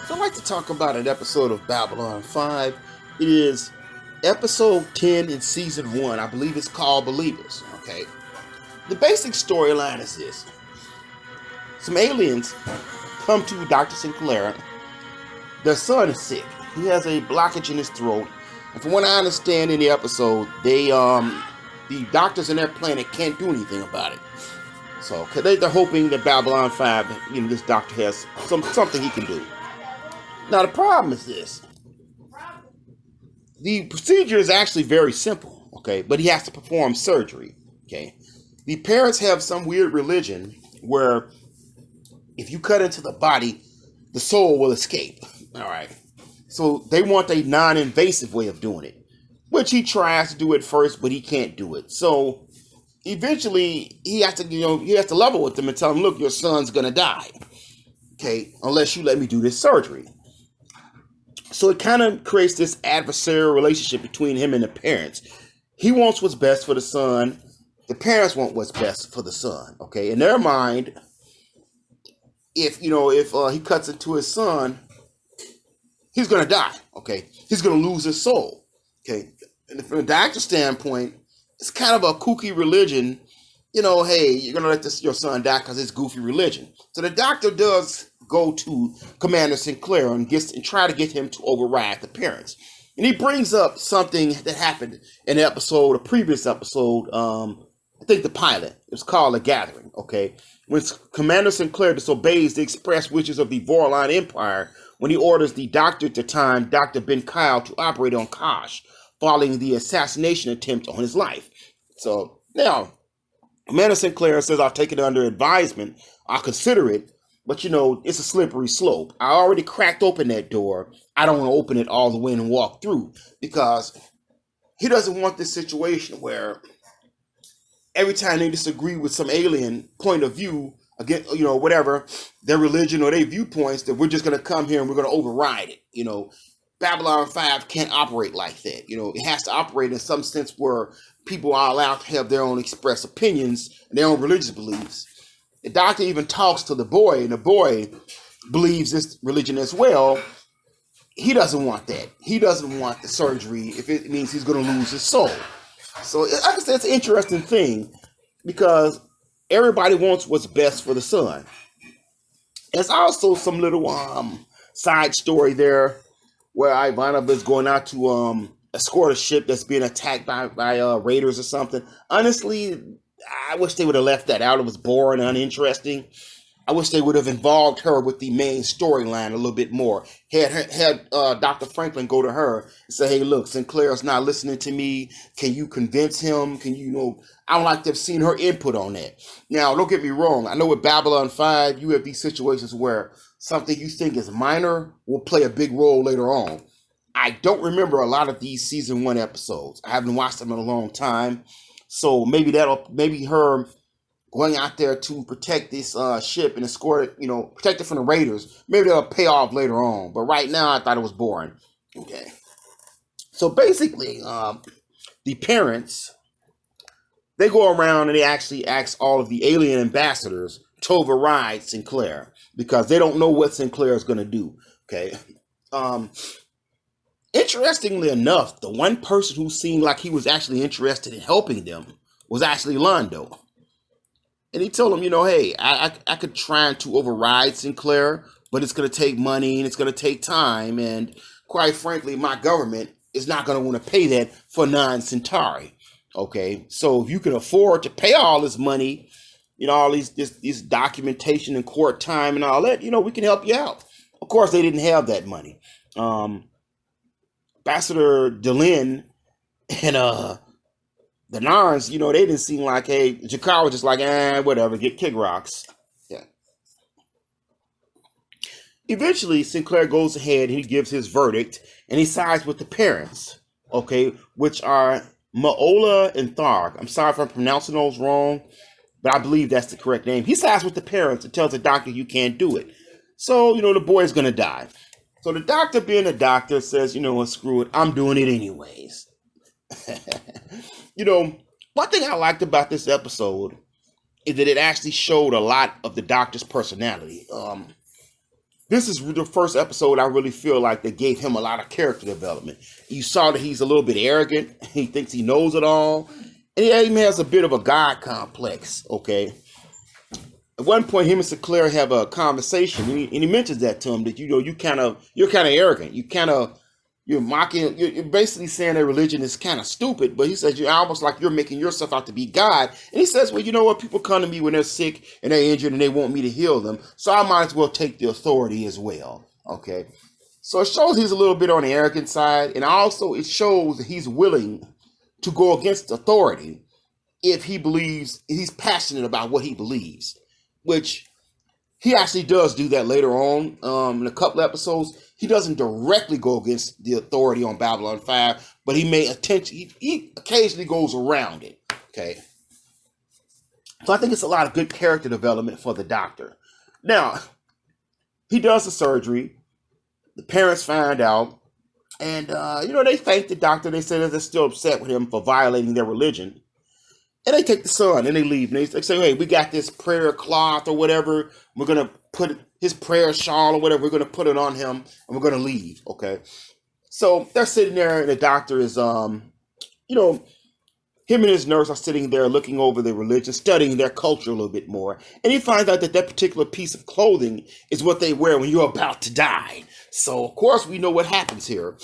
So I'd like to talk about an episode of Babylon 5. It is episode 10 in season 1. I believe it's called Believers. Okay. The basic storyline is this. Some aliens come to Dr. Sinclair. Their son is sick. He has a blockage in his throat. And from what I understand in the episode, the doctors in their planet can't do anything about it. So they're hoping that Babylon 5, this doctor has something he can do. Now the problem is this. The procedure is actually very simple, okay, but he has to perform surgery, okay. The parents have some weird religion where if you cut into the body, the soul will escape, all right. So they want a non-invasive way of doing it, which he tries to do at first, but he can't do it. So eventually he has to level with them and tell them, look, your son's gonna die, okay, unless you let me do this surgery. So it kind of creates this adversarial relationship between him and the parents. He wants what's best for the son. The parents want what's best for the son. Okay, in their mind, if he cuts into his son, he's gonna die. Okay, he's gonna lose his soul. Okay, and from the doctor's standpoint, it's kind of a kooky religion. Hey, you're gonna let your son die because it's goofy religion. So the doctor does go to Commander Sinclair and try to get him to override the parents. And he brings up something that happened in a previous episode, I think the pilot. It was called The Gathering, okay? When Commander Sinclair disobeys the express wishes of the Vorlon Empire when he orders the doctor at the time, Dr. Ben Kyle, to operate on Kosh, following the assassination attempt on his life. So, now, Commander Sinclair says, I'll take it under advisement, I'll consider it, but it's a slippery slope. I already cracked open that door. I don't want to open it all the way and walk through, because he doesn't want this situation where every time they disagree with some alien point of view, again, whatever, their religion or their viewpoints, that we're just going to come here and we're going to override it. Babylon 5 can't operate like that. It has to operate in some sense where people are allowed to have their own express opinions and their own religious beliefs. The doctor even talks to the boy, and the boy believes this religion as well. He doesn't want that. He doesn't want the surgery if it means he's going to lose his soul. So, like I said, it's an interesting thing because everybody wants what's best for the son. There's also some little side story there where Ivanova is going out to escort a ship that's being attacked by raiders or something. Honestly, I wish they would have left that out. It was boring and uninteresting. I wish they would have involved her with the main storyline a little bit more. Had Dr. Franklin go to her and say, hey, look, Sinclair's not listening to me. Can you convince him? I would like to have seen her input on that. Now, don't get me wrong. I know with Babylon 5, you have these situations where something you think is minor will play a big role later on. I don't remember a lot of these season 1 episodes. I haven't watched them in a long time. So maybe her going out there to protect this ship and escort it, protect it from the raiders. Maybe that'll pay off later on. But right now, I thought it was boring. Okay. So basically, the parents, they go around and they actually ask all of the alien ambassadors to override Sinclair because they don't know what Sinclair is going to do. Okay. Interestingly enough, the one person who seemed like he was actually interested in helping them was actually Londo. And he told him, hey, I could try to override Sinclair, but it's going to take money and it's going to take time. And quite frankly, my government is not going to want to pay that for non-Centauri. Okay, so if you can afford to pay all this money, all this documentation and court time and all that, we can help you out. Of course, they didn't have that money. Ambassador Delenn and the Narns, they didn't seem like, hey, Jakar was just like, whatever, kick rocks. Yeah. Eventually, Sinclair goes ahead and he gives his verdict, and he sides with the parents, okay, which are Maola and Tharg. I'm sorry if I'm pronouncing those wrong, but I believe that's the correct name. He sides with the parents and tells the doctor you can't do it. So, the boy's going to die. So the doctor, being a doctor, says, screw it, I'm doing it anyways. One thing I liked about this episode is that it actually showed a lot of the doctor's personality. this is the first episode I really feel like they gave him a lot of character development. You saw that he's a little bit arrogant. He thinks he knows it all. And he even has a bit of a God complex, okay? At one point, him and Sinclair have a conversation, and he mentions that to him, that, you know, you're kind of arrogant. You're mocking, you're basically saying that religion is kind of stupid, but he says you're almost like you're making yourself out to be God. And he says, well, you know what? People come to me when they're sick and they're injured and they want me to heal them. So I might as well take the authority as well. Okay. So it shows he's a little bit on the arrogant side. And also it shows that he's willing to go against authority if he believes, he's passionate about what he believes, which he actually does do that later on in a couple episodes. He doesn't directly go against the authority on Babylon 5, but he occasionally goes around it. Okay. So I think it's a lot of good character development for the Doctor. Now, he does the surgery. The parents find out. And, they thank the Doctor. They say that they're still upset with him for violating their religion. And they take the son and they leave. And they say, hey, we got this prayer cloth or whatever. We're going to put his prayer shawl or whatever. We're going to put it on him and we're going to leave. Okay. So they're sitting there and the Doctor is, him and his nurse are sitting there looking over their religion, studying their culture a little bit more. And he finds out that particular piece of clothing is what they wear when you're about to die. So, of course, we know what happens here.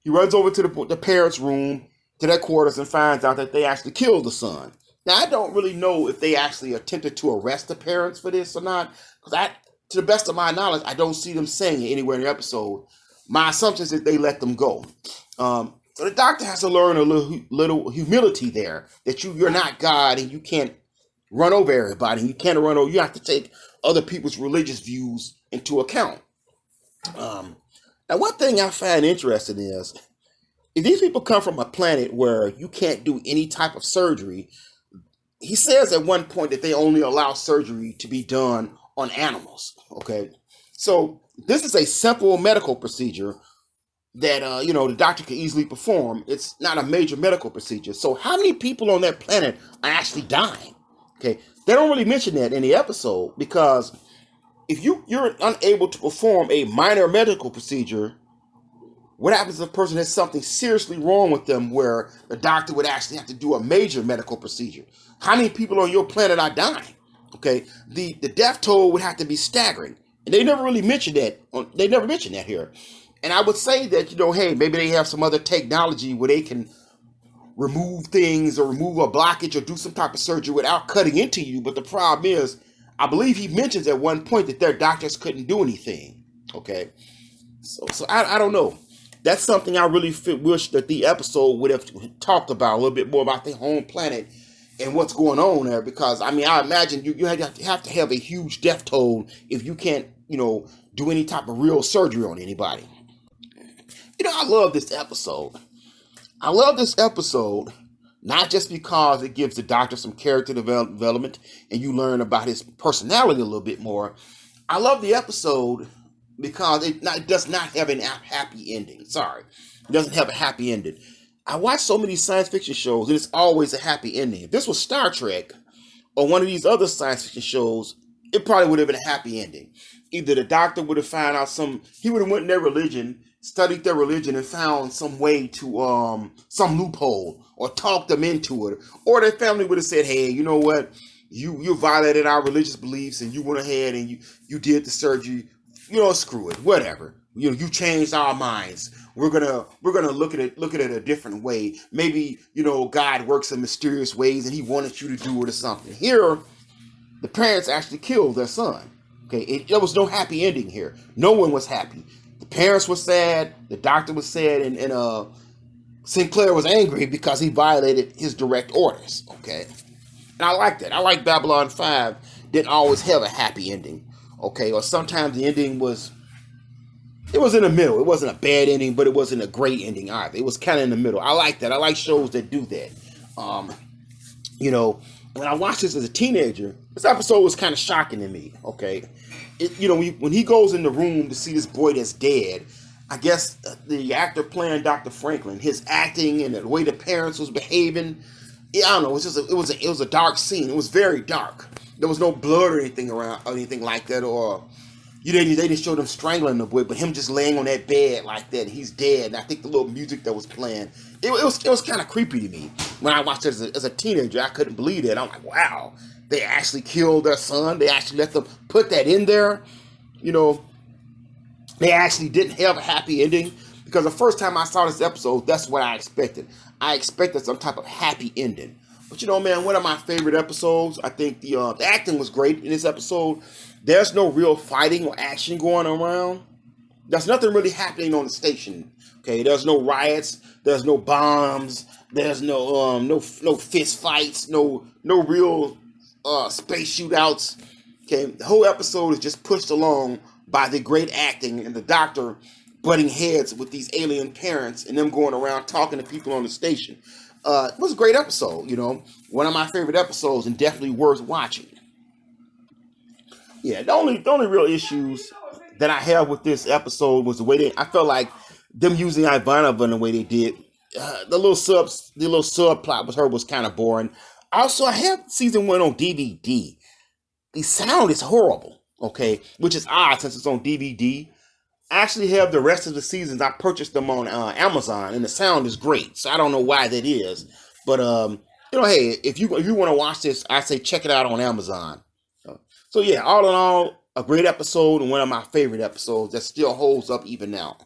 He runs over to the parents' room, to their quarters, and finds out that they actually killed the son. Now, I don't really know if they actually attempted to arrest the parents for this or not, because to the best of my knowledge, I don't see them saying it anywhere in the episode. My assumption is that they let them go. So the Doctor has to learn a little humility there, that you're not God and you can't run over everybody. You have to take other people's religious views into account. Now, one thing I find interesting is, if these people come from a planet where you can't do any type of surgery, he says at one point that they only allow surgery to be done on animals. Okay. So this is a simple medical procedure that, the Doctor can easily perform. It's not a major medical procedure. So how many people on that planet are actually dying? Okay. They don't really mention that in the episode, because if you're unable to perform a minor medical procedure, what happens if a person has something seriously wrong with them where the Doctor would actually have to do a major medical procedure? How many people on your planet are dying? Okay, the death toll would have to be staggering. And they never really mentioned that. They never mentioned that here. And I would say that, hey, maybe they have some other technology where they can remove things or remove a blockage or do some type of surgery without cutting into you. But the problem is, I believe he mentions at one point that their doctors couldn't do anything. Okay, so I don't know. That's something I really wish that the episode would have talked about a little bit more about their home planet and what's going on there. Because, I imagine you have to have a huge death toll if you can't, do any type of real surgery on anybody. I love this episode. I love this episode, not just because it gives the Doctor some character development and you learn about his personality a little bit more. I love the episode because it does not have a happy ending. Sorry. It doesn't have a happy ending. I watch so many science fiction shows and it's always a happy ending. If this was Star Trek or one of these other science fiction shows, it probably would have been a happy ending. Either the Doctor would have found out he would have went in their religion, studied their religion, and found some way to, some loophole, or talked them into it. Or their family would have said, hey, you know what? You violated our religious beliefs and you went ahead and you did the surgery. Screw it, whatever. You changed our minds. We're gonna look at it a different way. Maybe, God works in mysterious ways and he wanted you to do it or something. Here, the parents actually killed their son. Okay, there was no happy ending here. No one was happy. The parents were sad, the Doctor was sad, and Sinclair was angry because he violated his direct orders. Okay. And I like that. I like Babylon 5 didn't always have a happy ending. Okay, or sometimes the ending was in the middle. It wasn't a bad ending, but it wasn't a great ending either. It was kind of in the middle. I like that. I like shows that do that. When I watched this as a teenager, this episode was kind of shocking to me. Okay, when he goes in the room to see this boy that's dead, I guess the actor playing Dr. Franklin, his acting and the way the parents was behaving, I don't know. It was a dark scene. It was very dark. There was no blood or anything around, or anything like that, or They didn't show them strangling the boy, but him just laying on that bed like that, he's dead. And I think the little music that was playing, it was kind of creepy to me when I watched it as a teenager. I couldn't believe it. I'm like, wow, they actually killed their son. They actually let them put that in there. You know, they actually didn't have a happy ending, because the first time I saw this episode, that's what I expected. I expected some type of happy ending. But you know, man, one of my favorite episodes, I think the acting was great in this episode. There's no real fighting or action going around. There's nothing really happening on the station. Okay, there's no riots, there's no bombs, there's no fist fights, no real space shootouts. Okay, the whole episode is just pushed along by the great acting and the doctor butting heads with these alien parents and them going around talking to people on the station. It was a great episode, you know, one of my favorite episodes and definitely worth watching. Yeah, the only real issues that I have with this episode was the way I felt like them using Ivanova in the way they did. The little subplot with her was kind of boring. Also, I have season 1 on DVD. The sound is horrible, okay, which is odd since it's on DVD. I actually have the rest of the seasons. I purchased them on Amazon, and the sound is great. So I don't know why that is, but you know, hey, if you want to watch this, I say check it out on Amazon. So yeah, all in all, a great episode and one of my favorite episodes that still holds up even now.